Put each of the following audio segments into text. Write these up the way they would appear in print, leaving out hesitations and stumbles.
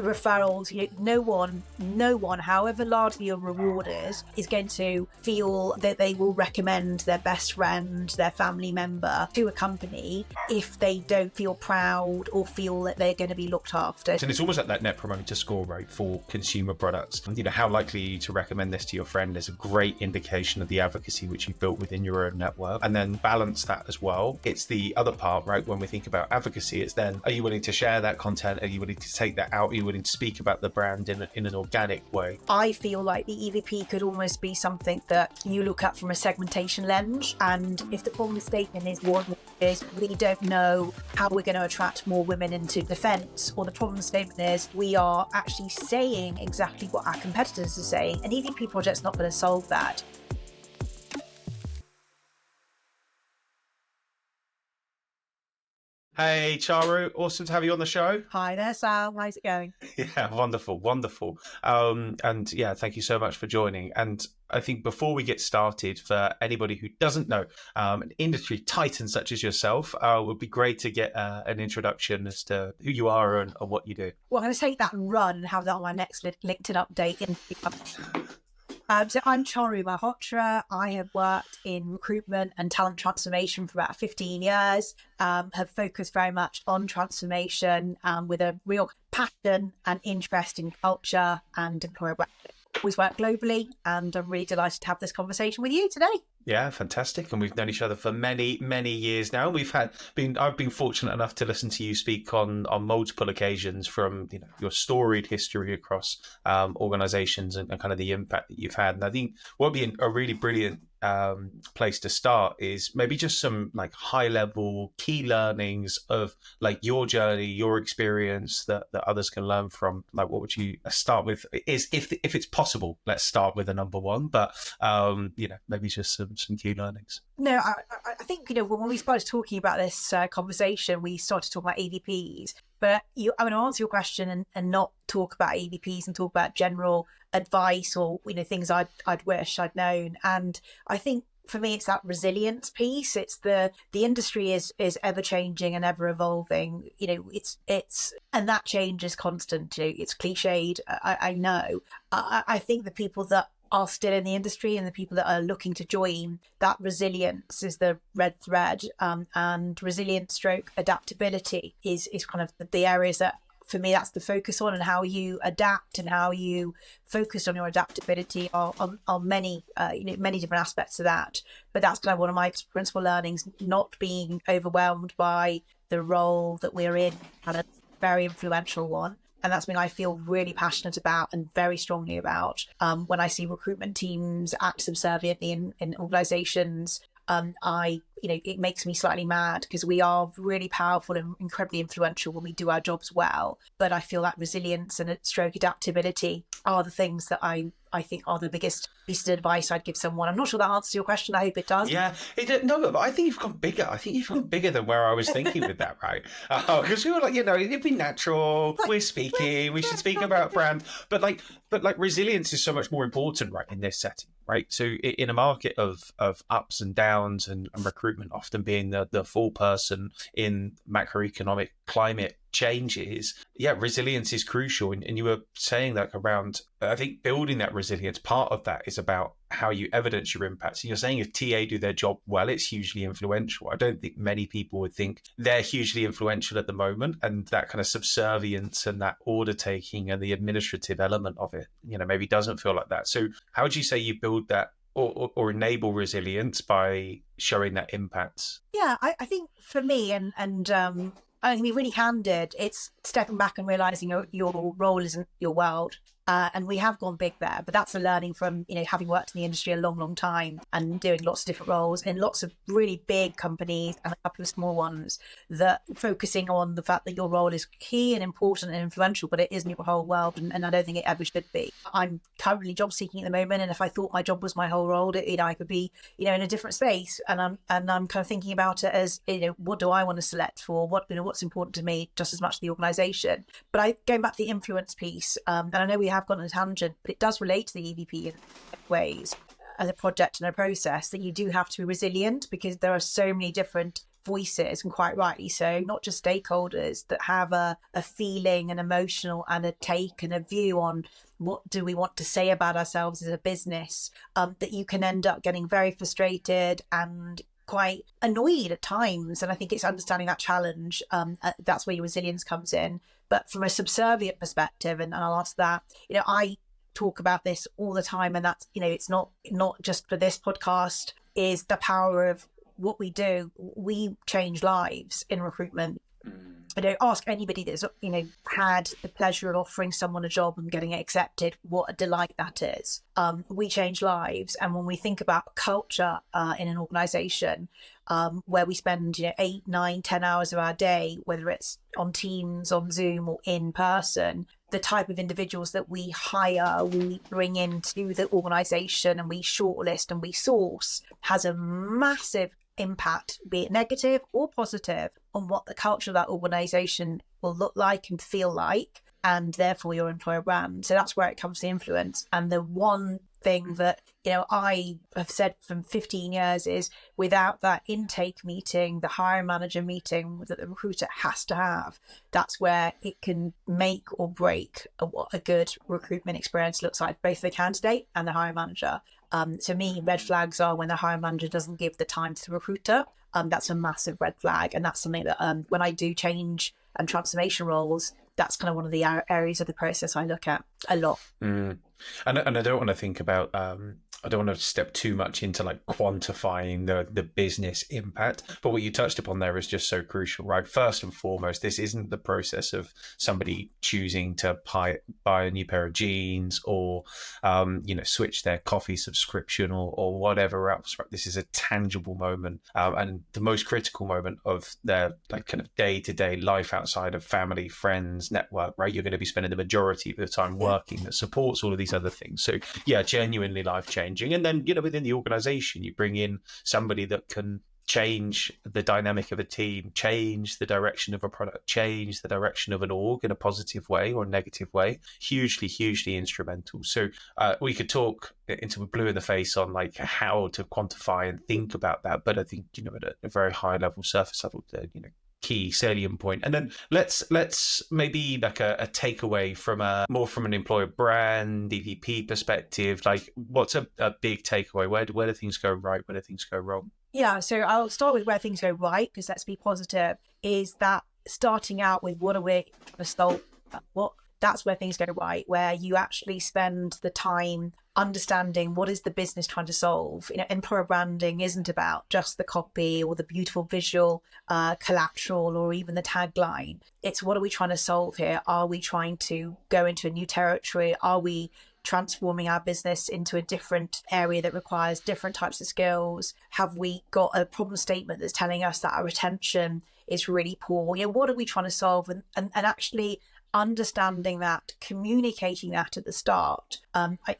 referrals, no one, however large your reward is going to feel that they will recommend their best friend, their family member to a company if they don't feel proud or feel that they're going to be looked after. And it's almost like that net promoter score, right, for consumer products. How likely are you to recommend this to your friend is a great indication of the advocacy which you've built within your own network. And then balance that as well. It's the other part, right? When we think about advocacy, it's then, are you willing to share that content? Are you willing to take that out? Are you willing to speak about the brand in an organic way? I feel like the EVP could almost be something that you look at from a segmentation lens. And if the problem statement is one is we don't know how we're going to attract more women into defence, or the problem statement is we are actually saying exactly what our competitors are saying, an EVP project's not going to solve that. Hey, Charu, awesome to have you on the show. Hi there, Sal. How's it going? Yeah, wonderful. And yeah, thank you so much for joining. And I think before we get started, for anybody who doesn't know, an industry titan such as yourself, would be great to get an introduction as to who you are and what you do. Well, I'm going to take that and run and have that on my next LinkedIn update. So I'm Charu Malhotra. I have worked in recruitment and talent transformation for about 15 years, have focused very much on transformation with a real passion and interest in culture and employer branding. Always work globally, and I'm really delighted to have this conversation with you today. Yeah, fantastic. And we've known each other for many years now. I've been fortunate enough to listen to you speak on multiple occasions from your storied history across organizations and kind of the impact that you've had. And I think what would be a really brilliant place to start is maybe just some like high level key learnings of like your journey, your experience that others can learn from. Like, what would you start with? Is if it's possible, let's start with a number one, but maybe just some key learnings. No, I think when we started talking about this conversation, we started talking about EVPs. But I'm going to answer your question and not talk about EVPs and talk about general advice or things I'd wish I'd known. And I think for me, it's that resilience piece. It's the industry is ever changing and ever evolving. It's and that change is constant. It's cliched. I know. I think the people that are still in the industry and the people that are looking to join, that resilience is the red thread, and resilience stroke adaptability is kind of the areas that for me that's the focus on, and how you adapt and how you focus on your adaptability are many many different aspects of that. But that's kind of one of my principal learnings, not being overwhelmed by the role that we're in, and a very influential one. And that's something I feel really passionate about and very strongly about. When I see recruitment teams act subserviently in organisations, it makes me slightly mad, because we are really powerful and incredibly influential when we do our jobs well. But I feel that resilience and stroke adaptability are the things that I think are the biggest piece of advice I'd give someone. I'm not sure that answers your question. I hope it does. Yeah, no, but I think you've gone bigger. I think you've gone bigger than where I was thinking with that, right? Because we were like, it'd be natural. We're speaking. We should speak about brand. But resilience is so much more important, right, in this setting, right? So in a market of ups and downs and recruitment often being the full person in macroeconomic climate changes, resilience is crucial. And you were saying that around, I think, building that resilience, part of that is about how you evidence your impacts. And you're saying if TA do their job well, it's hugely influential. I don't think many people would think they're hugely influential at the moment, and that kind of subservience and that order taking and the administrative element of it, maybe doesn't feel like that. So how would you say you build that or enable resilience by showing that impact? Yeah, I think for me, and I think be really candid, it's stepping back and realising your role isn't your world. And we have gone big there, but that's a learning from, having worked in the industry a long time and doing lots of different roles in lots of really big companies and a couple of small ones, that focusing on the fact that your role is key and important and influential, but it isn't your whole world. And I don't think it ever should be. I'm currently job seeking at the moment. And if I thought my job was my whole role, I could be, in a different space. And I'm kind of thinking about it as, what do I want to select for? What's important to me just as much as the organisation. But going back to the influence piece, and I know we have gone on a tangent, but it does relate to the EVP in ways, as a project and a process, that you do have to be resilient, because there are so many different voices, and quite rightly so, not just stakeholders that have a feeling, an emotional and a take and a view on what do we want to say about ourselves as a business, that you can end up getting very frustrated and quite annoyed at times. And I think it's understanding that challenge. That's where your resilience comes in. But from a subservient perspective, and I'll ask that, I talk about this all the time, and that's, it's not just for this podcast, is the power of what we do. We change lives in recruitment. I don't ask anybody that's had the pleasure of offering someone a job and getting it accepted what a delight that is. We change lives, and when we think about culture in an organization, where we spend 8, 9, 10 hours of our day, whether it's on Teams, on Zoom, or in person, the type of individuals that we hire, we bring into the organization, and we shortlist and we source, has a massive impact, be it negative or positive, on what the culture of that organization will look like and feel like, and therefore your employer brand. So that's where it comes to influence. And the one thing that I have said for 15 years is, without that intake meeting, the hiring manager meeting that the recruiter has to have, that's where it can make or break what a good recruitment experience looks like, both the candidate and the hiring manager. To me, red flags are when the hiring manager doesn't give the time to the recruiter. That's a massive red flag. And that's something that when I do change and transformation roles, that's kind of one of the areas of the process I look at a lot. And I don't want to think about, I don't want to step too much into like quantifying the business impact, but what you touched upon there is just so crucial, right? First and foremost, this isn't the process of somebody choosing to buy a new pair of jeans or, switch their coffee subscription or whatever else, right? This is a tangible moment, and the most critical moment of their like kind of day-to-day life outside of family, friends, network, right? You're going to be spending the majority of the time working that supports all of these other things. So yeah, genuinely life-changing. And then, within the organization, you bring in somebody that can change the dynamic of a team, change the direction of a product, change the direction of an org in a positive way or a negative way. Hugely, hugely instrumental. So we could talk until we're blue in the face on like how to quantify and think about that. But I think, at a very high level, surface level, key salient point. And then let's maybe like a takeaway from an employer brand EVP perspective. Like, what's a big takeaway? Where do things go right? Where do things go wrong? Yeah, so I'll start with where things go right, because let's be positive, is that starting out with what are we trying to solve? That's where things go right, where you actually spend the time understanding what is the business trying to solve. Employer branding isn't about just the copy or the beautiful visual collateral or even the tagline. It's what are we trying to solve here? Are we trying to go into a new territory? Are we transforming our business into a different area that requires different types of skills? Have we got a problem statement that's telling us that our retention is really poor? What are we trying to solve? And actually understanding that, communicating that at the start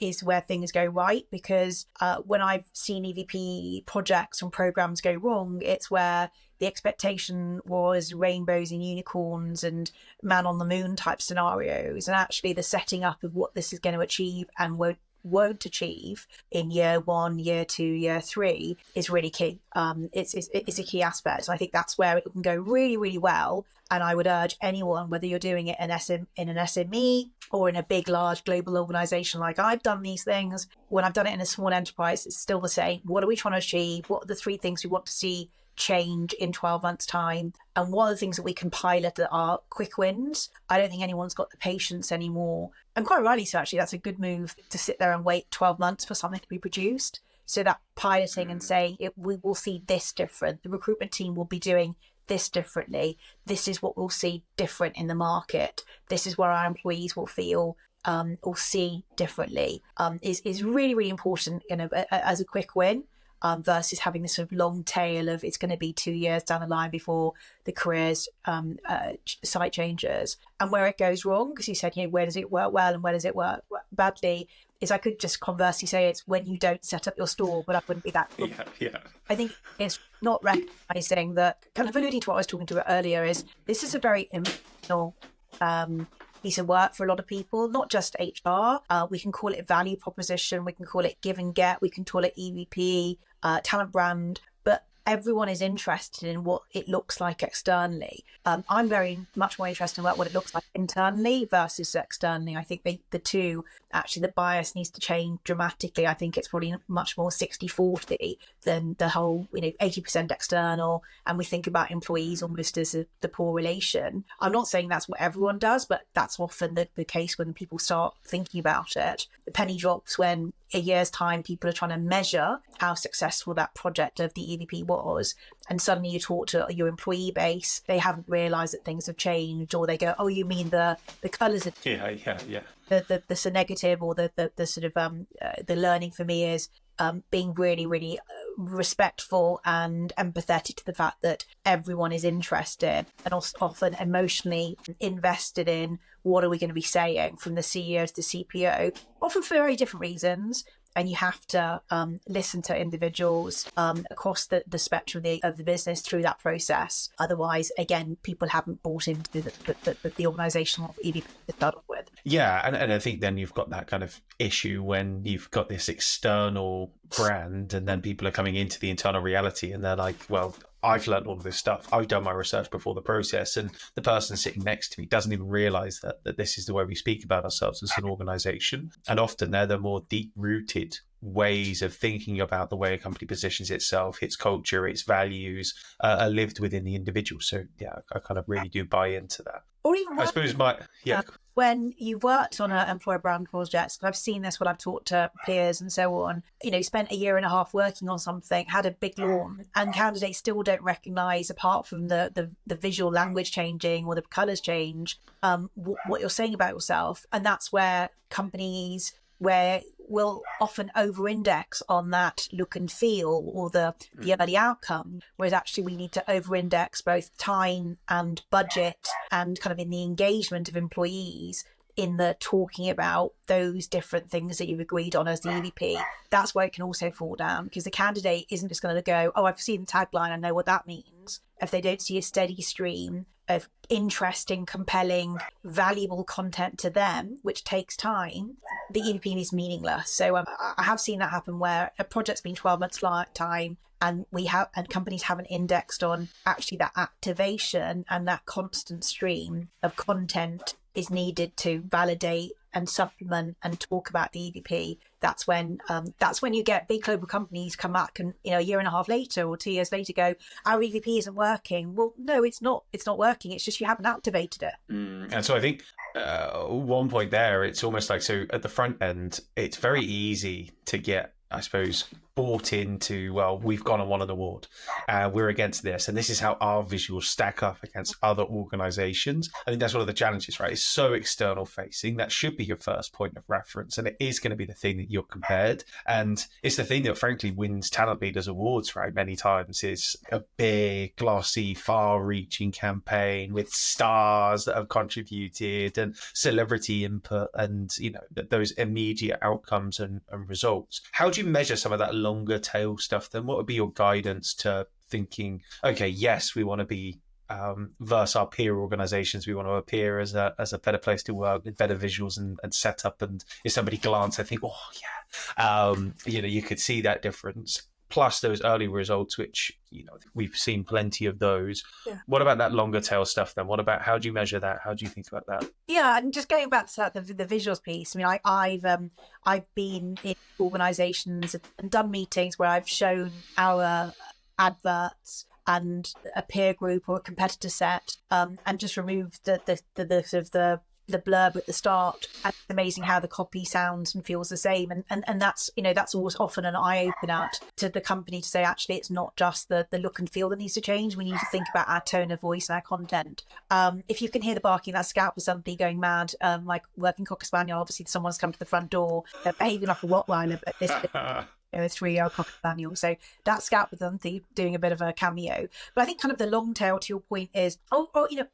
is where things go right. Because when I've seen EVP projects and programs go wrong, it's where the expectation was rainbows and unicorns and man on the moon type scenarios, and actually the setting up of what this is going to achieve and won't achieve in year 1, year 2, year 3 is really key. It's a key aspect. And I think that's where it can go really, really well. And I would urge anyone, whether you're doing it in an SME or in a big, large global organization like I've done these things, when I've done it in a small enterprise, it's still the same. What are we trying to achieve? What are the 3 things we want to see change in 12 months' time? And one of the things that we can pilot that are quick wins. I don't think anyone's got the patience anymore. And quite rightly so, actually, that's a good move to sit there and wait 12 months for something to be produced. So that piloting and saying, we will see this different. The recruitment team will be doing this differently. This is what we'll see different in the market. This is where our employees will feel or see differently, is really, really important as a quick win. Versus having this sort of long tail of it's going to be 2 years down the line before the careers site changes. And where it goes wrong, because you said, where does it work well and where does it work badly, is I could just conversely say it's when you don't set up your store, but I wouldn't be that. Yeah. I think it's not recognizing that, kind of alluding to what I was talking to earlier, is this is a very emotional piece of work for a lot of people, not just HR. We can call it value proposition, we can call it give and get, we can call it EVP, talent brand, but everyone is interested in what it looks like externally. I'm very much more interested in what it looks like internally versus externally. I think the two, actually, the bias needs to change dramatically. I think it's probably much more 60-40 than the whole, 80% external. And we think about employees almost as the poor relation. I'm not saying that's what everyone does, but that's often the case when people start thinking about it. The penny drops when a year's time people are trying to measure how successful that project of the EVP was, and suddenly you talk to your employee base, they haven't realized that things have changed, or they go, oh, you mean the colors are the negative, or the sort of the learning for me is being really, really respectful and empathetic to the fact that everyone is interested and also often emotionally invested in what are we going to be saying, from the CEO to the CPO, often for very different reasons. And you have to listen to individuals across the spectrum of the business through that process. Otherwise, again, people haven't bought into the organizational EVP to start off with. Yeah, and I think then you've got that kind of issue when you've got this external brand and then people are coming into the internal reality and they're like, well, I've learned all of this stuff. I've done my research before the process, and the person sitting next to me doesn't even realize that this is the way we speak about ourselves as an organization. And often they're the more deep-rooted ways of thinking about the way a company positions itself, its culture, its values are lived within the individual. So yeah, I kind of really do buy into that. Or even I suppose when you've worked on an employer brand project, and I've seen this when I've talked to peers and so on, spent a year and a half working on something, had a big launch, and candidates still don't recognise, apart from the visual language changing or the colours change, what you're saying about yourself. And that's where companies will often over-index on that look and feel or the early outcome, whereas actually we need to over-index both time and budget and kind of in the engagement of employees in the talking about those different things that you've agreed on as the EVP. That's where it can also fall down, because the candidate isn't just going to go, oh, I've seen the tagline, I know what that means. If they don't see a steady stream of interesting, compelling, valuable content to them, which takes time, the EVP is meaningless. So I have seen that happen where a project's been 12 months time, and companies haven't indexed on actually that activation, and that constant stream of content is needed to validate and supplement and talk about the EVP. That's when you get big global companies come back and a year and a half later or 2 years later go, our EVP isn't working. Well, no, it's not working. It's just you haven't activated it. And so I think one point there, it's almost like, so at the front end, it's very easy to get, I suppose, bought into, well, we've gone and won an award, we're against this, and this is how our visuals stack up against other organizations. I think that's one of the challenges, right? It's so external facing. That should be your first point of reference, and it is going to be the thing that you're compared. And it's the thing that frankly wins talent leaders awards, right? Many times is a big, glossy, far-reaching campaign with stars that have contributed and celebrity input and, those immediate outcomes and results. How do you measure some of that longer tail stuff then? What would be your guidance to thinking, okay, yes, we want to be versus our peer organizations, we want to appear as a better place to work with better visuals and setup, and if somebody glance, I think, oh yeah, you could see that difference, plus those early results, which we've seen plenty of those. Yeah. What about that longer tail stuff then? What about, how do you measure that? How do you think about that? Yeah, and just going back to the visuals piece, I mean, I've been in organizations and done meetings where I've shown our adverts and a peer group or a competitor set, and just removed the sort of the blurb at the start. And it's amazing how the copy sounds and feels the same, and that's that's always often an eye opener to the company to say, actually, it's not just the look and feel that needs to change. We need to think about our tone of voice and our content. If you can hear the barking, that's Scout for somebody going mad, like working Cocker Spaniel. Obviously someone's come to the front door, they're behaving like a Rottweiler, but this a 3-year-old Cocker Spaniel. So that's Scout with them doing a bit of a cameo. But I think kind of the long tail to your point is,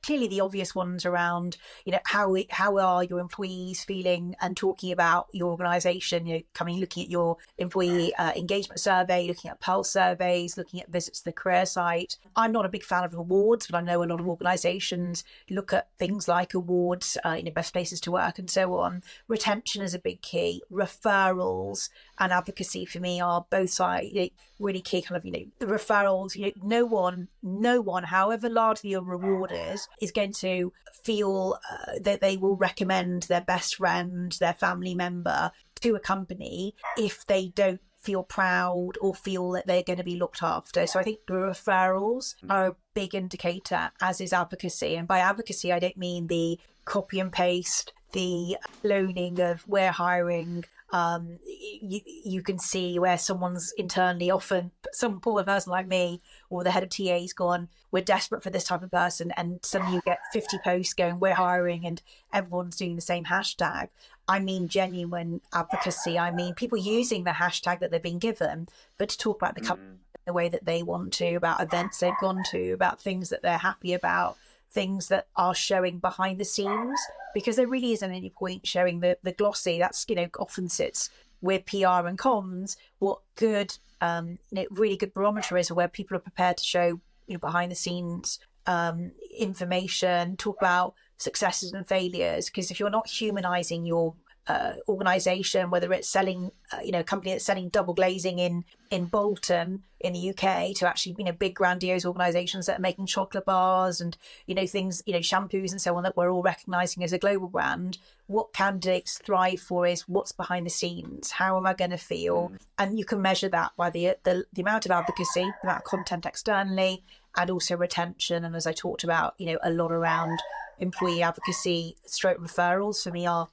clearly the obvious ones around, how are your employees feeling and talking about your organisation, looking at your employee engagement survey, looking at pulse surveys, looking at visits to the career site. I'm not a big fan of awards, but I know a lot of organisations look at things like awards, best places to work and so on. Retention is a big key. Referrals and advocacy for me me are both sides, really key kind of, the referrals, no one, however large your reward is going to feel that they will recommend their best friend, their family member to a company if they don't feel proud or feel that they're going to be looked after. So I think the referrals are a big indicator, as is advocacy. And by advocacy, I don't mean the copy and paste, the loaning of we're hiring. You can see where someone's internally, often some poor person like me or the head of TA's gone, we're desperate for this type of person, and suddenly you get 50 posts going, we're hiring, and everyone's doing the same hashtag. I mean genuine advocacy. I mean people using the hashtag that they've been given, but to talk about the company the way that they want to, about events they've gone to, about things that they're happy about, things that are showing behind the scenes, because there really isn't any point showing the glossy. That's, often sits with PR and comms. What good, really good barometer is where people are prepared to show, behind the scenes information, talk about successes and failures. Because if you're not humanizing your organization, whether it's selling, a company that's selling double glazing in Bolton in the UK, to actually, big grandiose organizations that are making chocolate bars and, things, shampoos and so on that we're all recognizing as a global brand. What candidates thrive for is what's behind the scenes. How am I going to feel? And you can measure that by the amount of advocacy, the amount of content externally, and also retention. And as I talked about, a lot around employee advocacy, stroke referrals for me are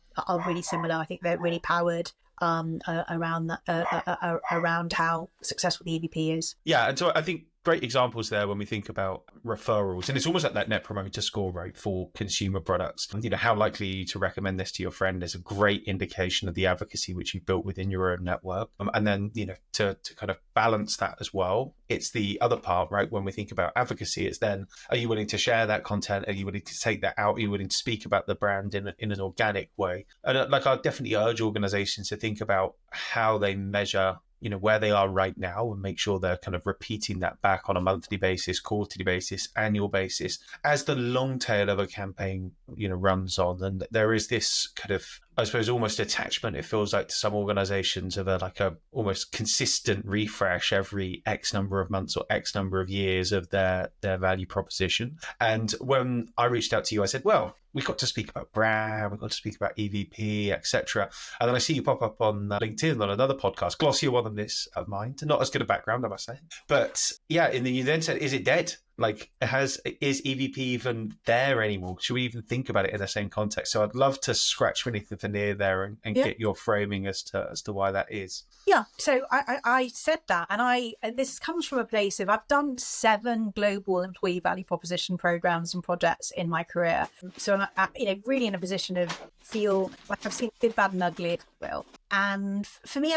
really similar. I think they're really powered around that, around how successful the EVP is. Yeah, and so I think great examples there when we think about referrals, and it's almost like that net promoter score, right, for consumer products. And, how likely are you to recommend this to your friend is a great indication of the advocacy which you've built within your own network. And then, to kind of balance that as well, it's the other part, right? When we think about advocacy, it's then, are you willing to share that content? Are you willing to take that out? Are you willing to speak about the brand in an organic way? And I definitely urge organizations to think about how they measure where they are right now, and make sure they're kind of repeating that back on a monthly basis, quarterly basis, annual basis, as the long tail of a campaign, runs on. And there is this kind of, I suppose, almost attachment, it feels like, to some organizations of a almost consistent refresh every X number of months or X number of years of their value proposition. And when I reached out to you, I said, well, we got to speak about brand, we got to speak about EVP, etc. And then I see you pop up on LinkedIn on another podcast, glossier one than this of mine, not as good a background, I must say. But yeah, and then you then said, is it dead? Like, is EVP even there anymore? Should we even think about it in the same context? So I'd love to scratch beneath the veneer there and get your framing as to why that is. Yeah, so I said that, and this comes from a place of, I've done 7 global employee value proposition programs and projects in my career. So I'm, really in a position of feel like I've seen good, bad, and ugly, if you will. And for me,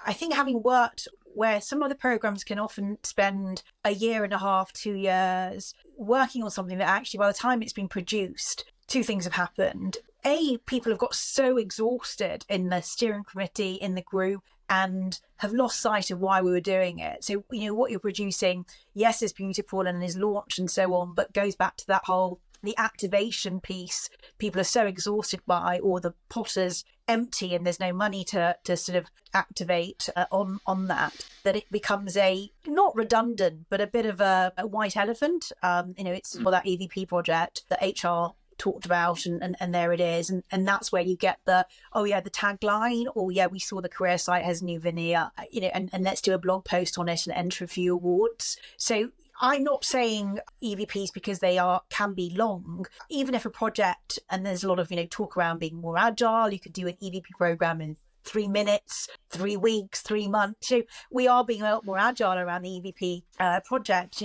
I think having worked where some of the programs can often spend a year and a half, 2 years working on something that actually by the time it's been produced, 2 things have happened. A, people have got so exhausted in the steering committee, in the group, and have lost sight of why we were doing it. So, what you're producing, yes, is beautiful and is launched and so on, but goes back to that whole, the activation piece. People are so exhausted by, or the potter's empty and there's no money to sort of activate on that it becomes a, not redundant, but a bit of a white elephant. It's for that EVP project that HR talked about, and there it is, and that's where you get the tagline, or we saw the career site has new veneer, and let's do a blog post on it and enter a few awards. So I'm not saying EVPs because they can be long. Even if a project, and there's a lot of talk around being more agile, you could do an EVP program in 3 minutes, 3 weeks, 3 months. So we are being a lot more agile around the EVP project.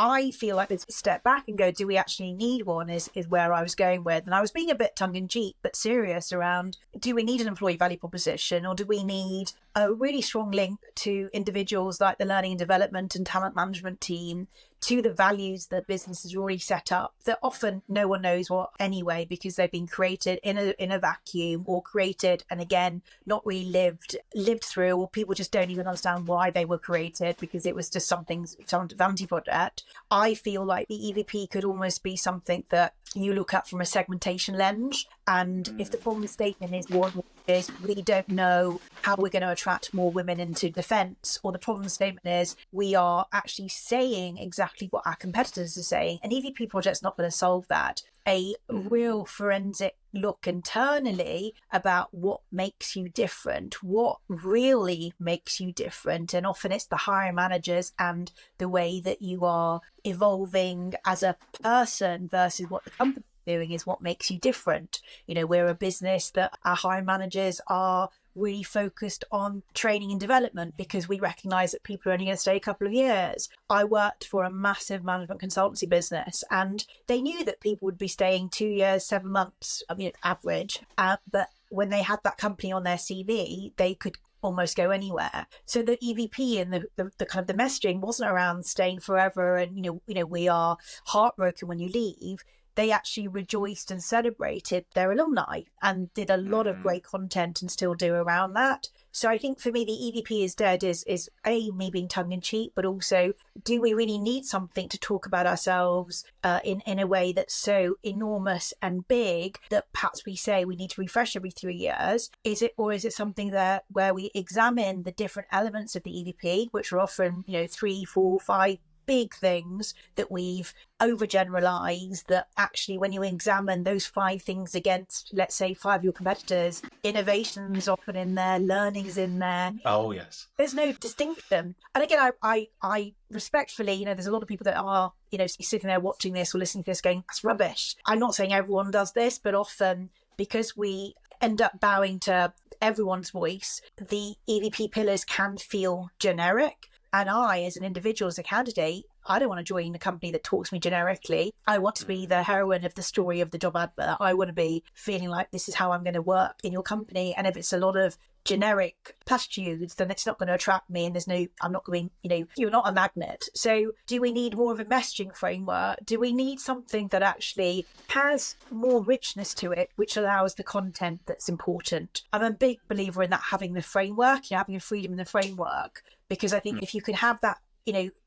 I feel like there's a step back and go, do we actually need one, is where I was going with. And I was being a bit tongue-in-cheek but serious around, do we need an employee value proposition, or do we need a really strong link to individuals like the learning and development and talent management team, to the values that business has already set up, that often no one knows what anyway, because they've been created in a vacuum, or created and again not really lived through, or people just don't even understand why they were created because it was just some vanity project. I feel like the EVP could almost be something that you look at from a segmentation lens And if the problem statement is one is we don't know how we're going to attract more women into defence, or the problem statement is we are actually saying exactly what our competitors are saying, an EVP project's not going to solve that. A real forensic look internally about what makes you different, what really makes you different. And often it's the hiring managers and the way that you are evolving as a person versus what the company is doing is what makes you different. We're a business that our hiring managers are really focused on training and development because we recognize that people are only going to stay a couple of years. I worked for a massive management consultancy business, and they knew that people would be staying 2 years, 7 months, average. But when they had that company on their CV, they could almost go anywhere. So the EVP and the kind of the messaging wasn't around staying forever and we are heartbroken when you leave. They actually rejoiced and celebrated their alumni and did a lot of great content and still do around that. So I think for me, the EVP is dead is A, me being tongue in cheek, but also, do we really need something to talk about ourselves in a way that's so enormous and big that perhaps we say we need to refresh every 3 years? Is it something that where we examine the different elements of the EVP, which are often, 3, 4, 5 big things that we've overgeneralized, that actually when you examine those 5 things against, let's say, 5 of your competitors, innovation's often in there, learning's in there. Oh, yes. There's no distinction. And again, I respectfully, there's a lot of people that are, sitting there watching this or listening to this going, that's rubbish. I'm not saying everyone does this, but often because we end up bowing to everyone's voice, the EVP pillars can feel generic. And I, as an individual, as a candidate, I don't want to join a company that talks to me generically. I want to be the heroine of the story of the job advert. I want to be feeling like this is how I'm going to work in your company. And if it's a lot of generic platitudes, then it's not going to attract me. And I'm not going, you're not a magnet. So do we need more of a messaging framework? Do we need something that actually has more richness to it, which allows the content that's important? I'm a big believer in that, having the framework, having a freedom in the framework. Because I think if you could have that,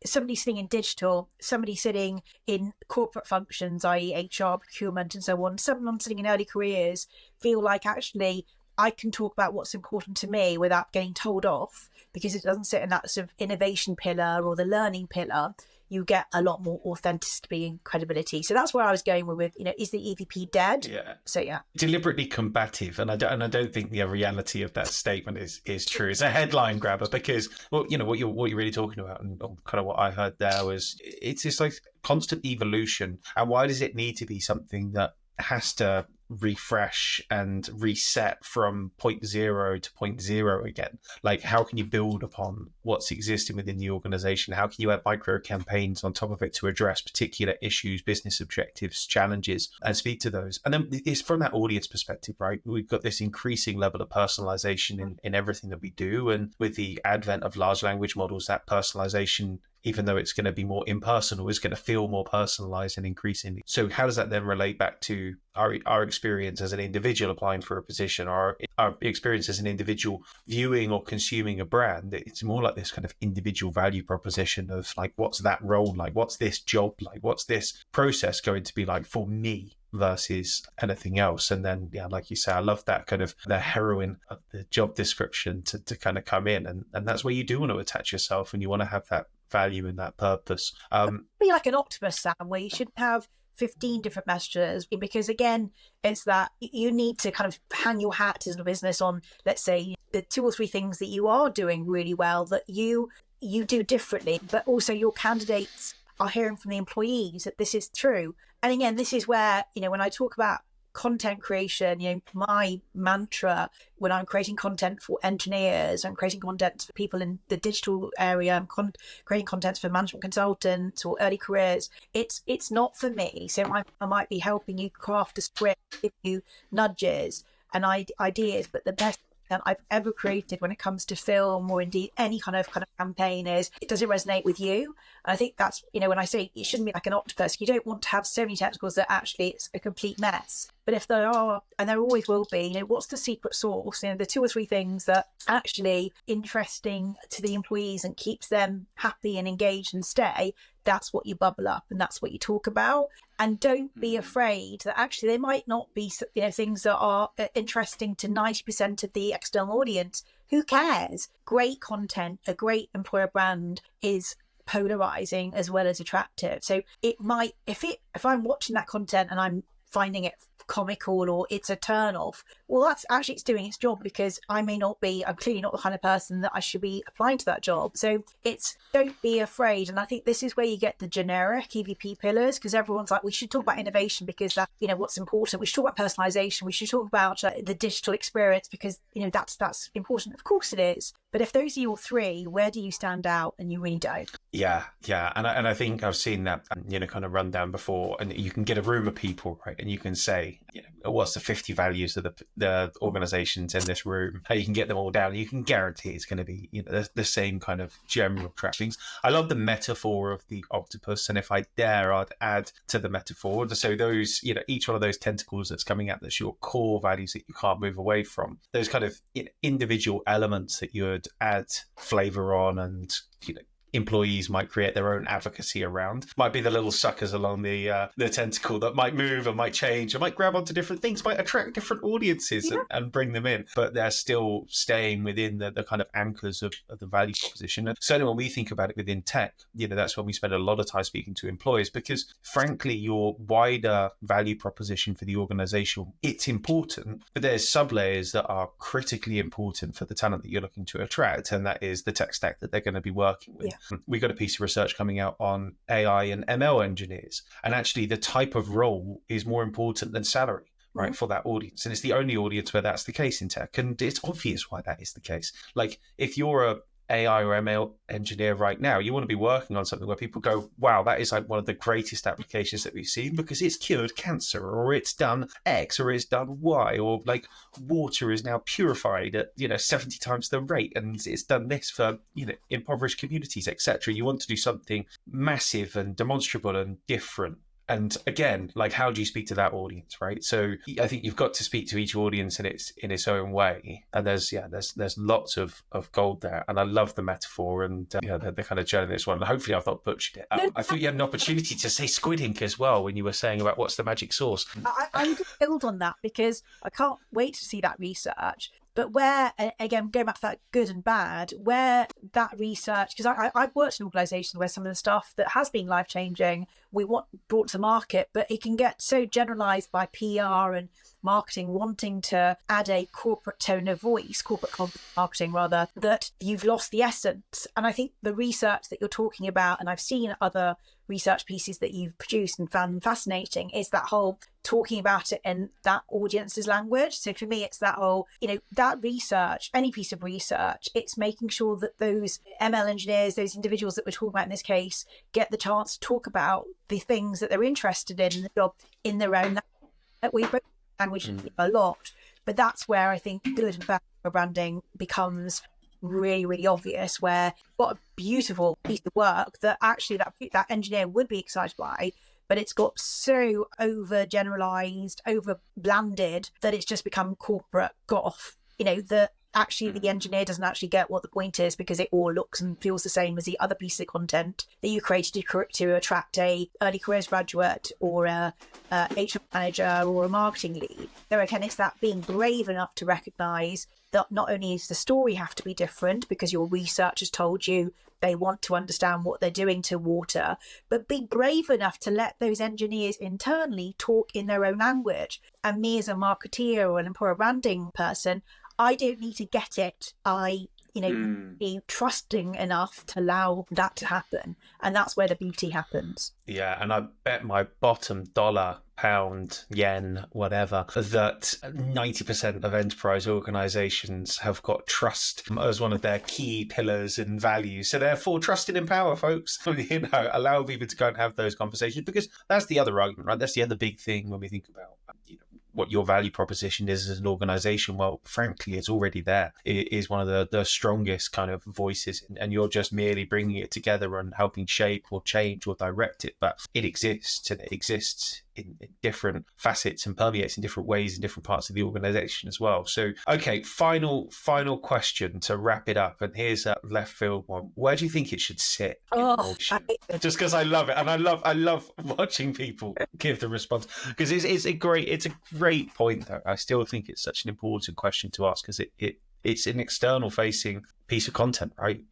somebody sitting in digital, somebody sitting in corporate functions, i.e. HR, procurement, and so on, someone sitting in early careers feel like actually I can talk about what's important to me without getting told off, because it doesn't sit in that sort of innovation pillar or the learning pillar. You get a lot more authenticity and credibility. So that's where I was going with, is the EVP dead? Yeah. So yeah. Deliberately combative, and I don't think the reality of that statement is true. It's a headline grabber because, well, what you're really talking about, and kind of what I heard there was it's just like constant evolution. And why does it need to be something that has to refresh and reset from point zero to point zero again? Like, how can you build upon what's existing within the organization? How can you add micro campaigns on top of it to address particular issues, business objectives, challenges, and speak to those? And then it's from that audience perspective, right? We've got this increasing level of personalization in everything that we do, and with the advent of large language models, that personalization, even though it's going to be more impersonal, is going to feel more personalized and increasingly. So how does that then relate back to our experience as an individual applying for a position, or our experience as an individual viewing or consuming a brand? It's more like this kind of individual value proposition of like, what's that role like? What's this job like? What's this process going to be like for me versus anything else? And then, yeah, like you say, I love that kind of the heroine of the job description to kind of come in. And that's where you do want to attach yourself, and you want to have that value and that purpose. Be like an octopus, Sam, where you should have 15 different messages, because again, it's that you need to kind of hang your hat as a business on, let's say, the 2 or 3 things that you are doing really well that you do differently, but also your candidates are hearing from the employees that this is true. And again, this is where, when I talk about content creation, my mantra when I'm creating content for engineers, I'm creating content for people in the digital area, I'm creating content for management consultants or early careers. It's not for me. So I might be helping you craft a script, give you nudges and ideas, but the best I've ever created when it comes to film or indeed any kind of campaign is, does it resonate with you? And I think that's, when I say it shouldn't be like an octopus, you don't want to have so many technicals that actually it's a complete mess. But if there are, and there always will be, what's the secret sauce? The 2 or 3 things that actually interesting to the employees and keeps them happy and engaged and stay. That's what you bubble up and that's what you talk about. And don't be afraid that actually they might not be, things that are interesting to 90% of the external audience. Who cares? Great content, a great employer brand is polarizing as well as attractive. So it might, if I'm watching that content and I'm finding it comical or it's a turn off, well, that's actually, it's doing its job, because I'm clearly not the kind of person that I should be applying to that job. So don't be afraid. And I think this is where you get the generic EVP pillars, because everyone's like, we should talk about innovation because that, what's important. We should talk about personalization. We should talk about the digital experience because, that's important. Of course it is. But if those are your 3, where do you stand out? And you really don't. Yeah. And I think I've seen that, kind of run down before, and you can get a room of people, right? And you can say, what's the 50 values of the organizations in this room? How you can get them all down. You can guarantee it's going to be, the same kind of general trappings. I love the metaphor of the octopus. And if I dare, I'd add to the metaphor. So those, each one of those tentacles that's coming out, that's your core values that you can't move away from. Those kind of individual elements that you would add flavor on, and, employees might create their own advocacy around. Might be the little suckers along the tentacle that might move and might change and might grab onto different things, might attract different audiences and bring them in. But they're still staying within the kind of anchors of the value proposition. And certainly when we think about it within tech, that's when we spend a lot of time speaking to employers, because frankly, your wider value proposition for the organization, it's important, but there's sub-layers that are critically important for the talent that you're looking to attract. And that is the tech stack that they're going to be working with. Yeah. We got a piece of research coming out on AI and ML engineers. And actually the type of role is more important than salary, right, for that audience. And it's the only audience where that's the case in tech. And it's obvious why that is the case. Like if you're a AI or ML engineer right now, you want to be working on something where people go, wow, that is like one of the greatest applications that we've seen because it's cured cancer, or it's done X, or it's done Y, or like water is now purified at 70 times the rate, and it's done this for impoverished communities, etc. You want to do something massive and demonstrable and different. And again, like, how do you speak to that audience, right? So I think you've got to speak to each audience in its own way. And there's lots of gold there. And I love the metaphor and the kind of journey this one. Hopefully I've not butchered it. I thought you had an opportunity to say squid ink as well when you were saying about what's the magic sauce. I'm going to build on that because I can't wait to see that research. But where, again, going back to that good and bad, where that research, because I've worked in organisations where some of the stuff that has been life-changing, we want brought to market, but it can get so generalised by PR and marketing wanting to add a corporate tone of voice, corporate marketing rather, that you've lost the essence. And I think the research that you're talking about, and I've seen other research pieces that you've produced and found them fascinating, is that whole talking about it in that audience's language. So for me, it's that whole, that research, any piece of research, it's making sure that those ML engineers, those individuals that we're talking about in this case, get the chance to talk about the things that they're interested in the job in their own language a lot. But that's where I think good and bad branding becomes really, really obvious, where what a beautiful piece of work that actually that engineer would be excited by, but it's got so over generalized, over blanded that it's just become corporate goth, that actually the engineer doesn't actually get what the point is, because it all looks and feels the same as the other piece of content that you created to attract a early careers graduate or a HR manager or a marketing lead. So again, it's that being brave enough to recognize that not only does the story have to be different because your research has told you they want to understand what they're doing to water, but be brave enough to let those engineers internally talk in their own language. And me as a marketeer or an employer branding person, I don't need to get it. I be trusting enough to allow that to happen. And that's where the beauty happens. Yeah, and I bet my bottom dollar, pound, yen, whatever, that 90% of enterprise organizations have got trust as one of their key pillars and values. So therefore, trust and empower, folks. Allow people to go and have those conversations, because that's the other argument, right? That's the other big thing when we think about what your value proposition is as an organization, well, frankly, it's already there. It is one of the strongest kind of voices, and you're just merely bringing it together and helping shape or change or direct it. But it exists, and it exists in different facets and permeates in different ways in different parts of the organization as well. So, okay, final question to wrap it up. And here's a left field one. Where do you think it should sit? Just because I love it, and I love watching people give the response, because it's a great point though. I still think it's such an important question to ask, because it's an external facing piece of content, right?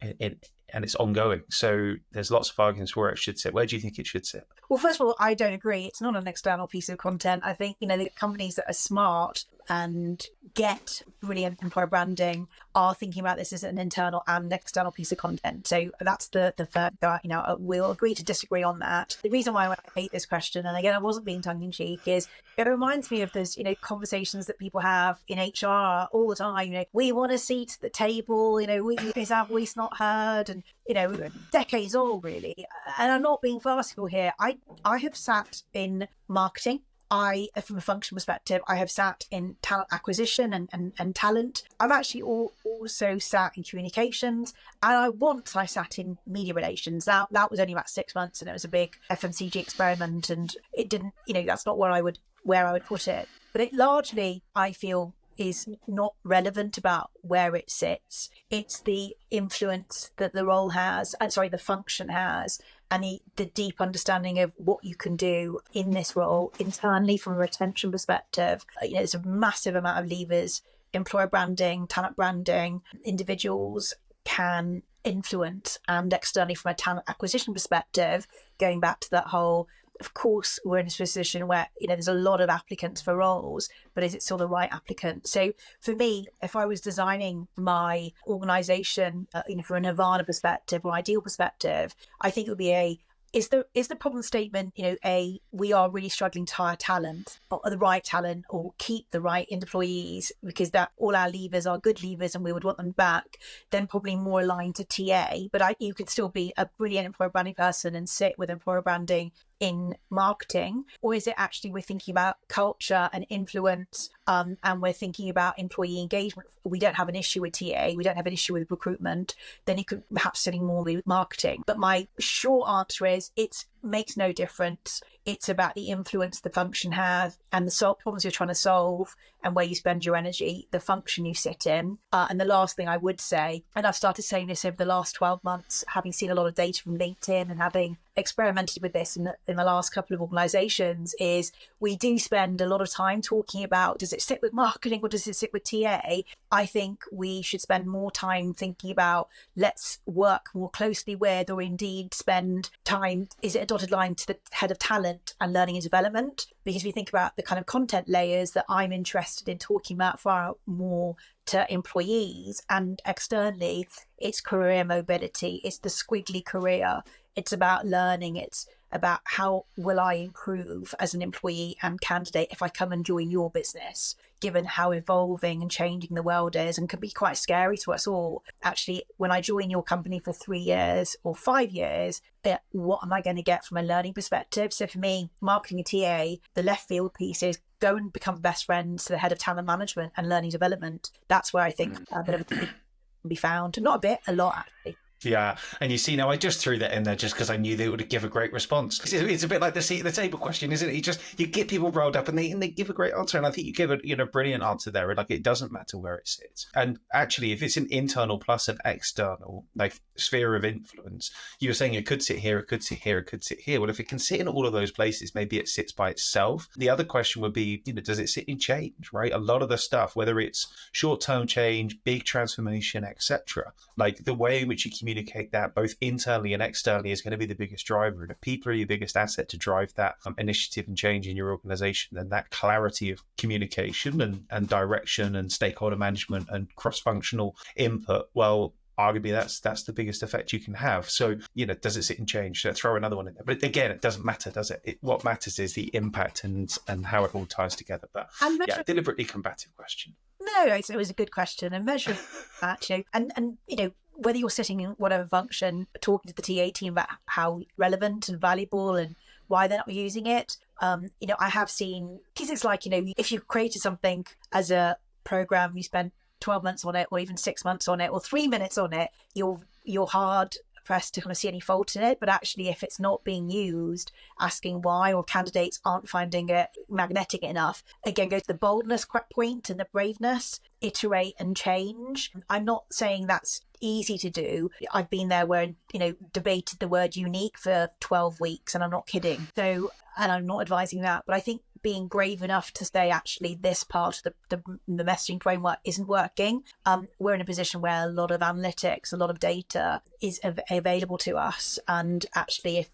And it's ongoing. So there's lots of arguments where it should sit. Where do you think it should sit? Well, first of all, I don't agree. It's not an external piece of content. I think, the companies that are smart and get brilliant employer branding are thinking about this as an internal and external piece of content. So that's the first, we'll agree to disagree on that. The reason why I hate this question, and again, I wasn't being tongue in cheek, is it reminds me of those, conversations that people have in HR all the time. We want a seat at the table, we is our voice not heard, and decades old really. And I'm not being farcical here. I have sat in marketing. From a function perspective, I have sat in talent acquisition and talent. I've actually also sat in communications, and once I sat in media relations. Now, that was only about 6 months, and it was a big FMCG experiment, and it didn't, that's not where I would put it. But it largely, I feel, is not relevant about where it sits. It's the influence that the function has, and the deep understanding of what you can do in this role internally from a retention perspective. There's a massive amount of levers. Employer branding, talent branding, individuals can influence, and externally from a talent acquisition perspective, going back to that whole, of course, we're in a position where, there's a lot of applicants for roles, but is it still the right applicant? So for me, if I was designing my organization, from a nirvana perspective or ideal perspective, I think it would be is the problem statement, we are really struggling to hire talent, or the right talent, or keep the right employees, because that all our levers are good levers and we would want them back, then probably more aligned to TA. But you could still be a brilliant employer branding person and sit with employer branding in marketing. Or is it actually we're thinking about culture and influence, and we're thinking about employee engagement? We don't have an issue with TA, we don't have an issue with recruitment, then you could perhaps sitting more with marketing. But my short answer is it makes no difference. It's about the influence the function has and the problems you're trying to solve, and where you spend your energy, the function you sit in. And the last thing I would say, and I've started saying this over the last 12 months, having seen a lot of data from LinkedIn and having experimented with this in the last couple of organizations, is we do spend a lot of time talking about, does it sit with marketing or does it sit with TA? I think we should spend more time thinking about, let's work more closely with, or indeed spend time, is it a dotted line to the head of talent and learning and development? Because we think about the kind of content layers that I'm interested in talking about far more to employees, and externally, it's career mobility, it's the squiggly career, it's about learning, it's about how will I improve as an employee and candidate if I come and join your business, given how evolving and changing the world is, and can be quite scary to us all. Actually, when I join your company for 3 years or 5 years, what am I going to get from a learning perspective? So for me, marketing a TA, the left field piece is go and become best friends to the head of talent management and learning development. That's where I think a bit of a can be found. Not a bit, a lot actually. Yeah, and you see, now I just threw that in there just because I knew they would give a great response. It's a bit like the seat at the table question, isn't it? You get people rolled up and they give a great answer, and I think you give a brilliant answer there. Like, it doesn't matter where it sits. And actually, if it's an internal plus an external sphere of influence, you were saying it could sit here, it could sit here, it could sit here. Well, if it can sit in all of those places, maybe it sits by itself. The other question would be, does it sit in change? Right? A lot of the stuff, whether it's short-term change, big transformation, etc., like the way in which you communicate that both internally and externally is going to be the biggest driver. And if people are your biggest asset to drive that initiative and change in your organization, then that clarity of communication and direction and stakeholder management and cross-functional input, well, arguably that's the biggest effect you can have. So, does it sit in change? So throw another one in there. But again, it doesn't matter, does it? What matters is the impact and how it all ties together. But yeah, deliberately combative question. No, it was a good question, and measuring that, and whether you're sitting in whatever function, talking to the TA team about how relevant and valuable and why they're not using it, I have seen, because it's like, if you created something as a program, you spent 12 months on it, or even 6 months on it, or 3 minutes on it, you're hard pressed to kind of see any fault in it. But actually, if it's not being used, asking why, or candidates aren't finding it magnetic enough, again, go to the boldness point and the braveness, iterate and change. I'm not saying that's easy to do. I've been there where, debated the word unique for 12 weeks, and I'm not kidding. So, and I'm not advising that, but I think being brave enough to say, actually, this part of the messaging framework isn't working. We're in a position where a lot of analytics, a lot of data is available to us. And actually,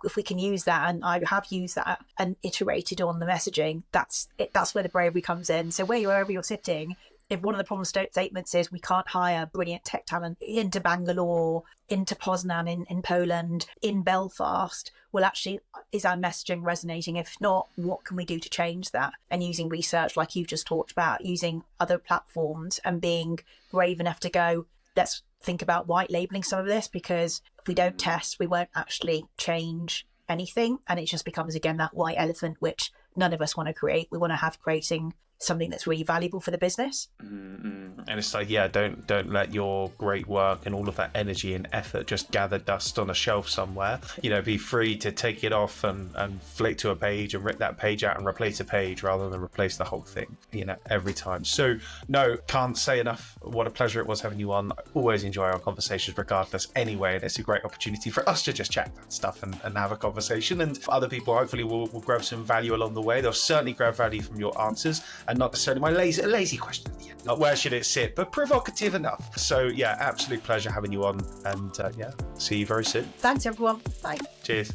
if we can use that, and I have used that and iterated on the messaging, that's where the bravery comes in. So wherever you're sitting, if one of the problem statements is we can't hire brilliant tech talent into Bangalore, into Poznan in Poland, in Belfast, well, actually, is our messaging resonating? If not, what can we do to change that? And using research, like you've just talked about, using other platforms, and being brave enough to go, let's think about white labeling some of this, because if we don't test, we won't actually change anything. And it just becomes, again, that white elephant, which none of us want to create. We want to have creating something that's really valuable for the business. And it's like, don't let your great work and all of that energy and effort just gather dust on a shelf somewhere. Be free to take it off and flick to a page and rip that page out and replace a page, rather than replace the whole thing, every time. So no, can't say enough what a pleasure it was having you on. I always enjoy our conversations regardless anyway, and it's a great opportunity for us to just chat about stuff and have a conversation, and other people hopefully will grab some value along the way. They'll certainly grab value from your answers, and not necessarily my lazy question at the end. Not where should it sit, but provocative enough. So yeah, absolute pleasure having you on, and see you very soon. Thanks, everyone. Bye. Cheers.